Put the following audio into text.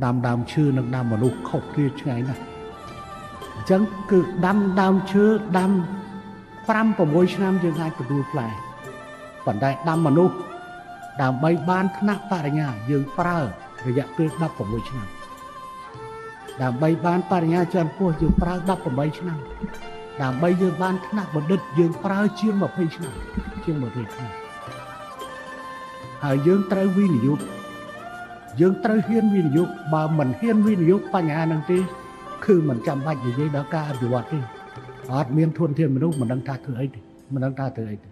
ដើមឈើនិងដើមមនុស្សខុសគ្នាឆ្ងាយណាស់អញ្ចឹងគឺដើមឈើដាំ5-6 ឆ្នាំយើងអាចទទួលផ្លែប៉ុន្តែដាំមនុស្សដើម្បីបានថ្នាក់បរិញ្ញាយើងប្រើរយៈពេល16 ឆ្នាំដើម្បីបានបរិញ្ញាជាន់ខ្ពស់យើងប្រើ18 ឆ្នាំដើម្បីយើងបានថ្នាក់បណ្ឌិតយើងប្រើជាង20 ឆ្នាំជាង20 ឆ្នាំហើយយើងត្រូវវិនិយោគយើងត្រូវហ៊ានវិនិយោគបើមិនហ៊ានវិនិយោគបញ្ហាហ្នឹងទេគឺមិនចាំបាច់និយាយដល់ការអភិវឌ្ឍទេអត់មានធនធានមនុស្សមិនដឹងថាធ្វើអីទេមិនដឹងថាធ្វើអីទេ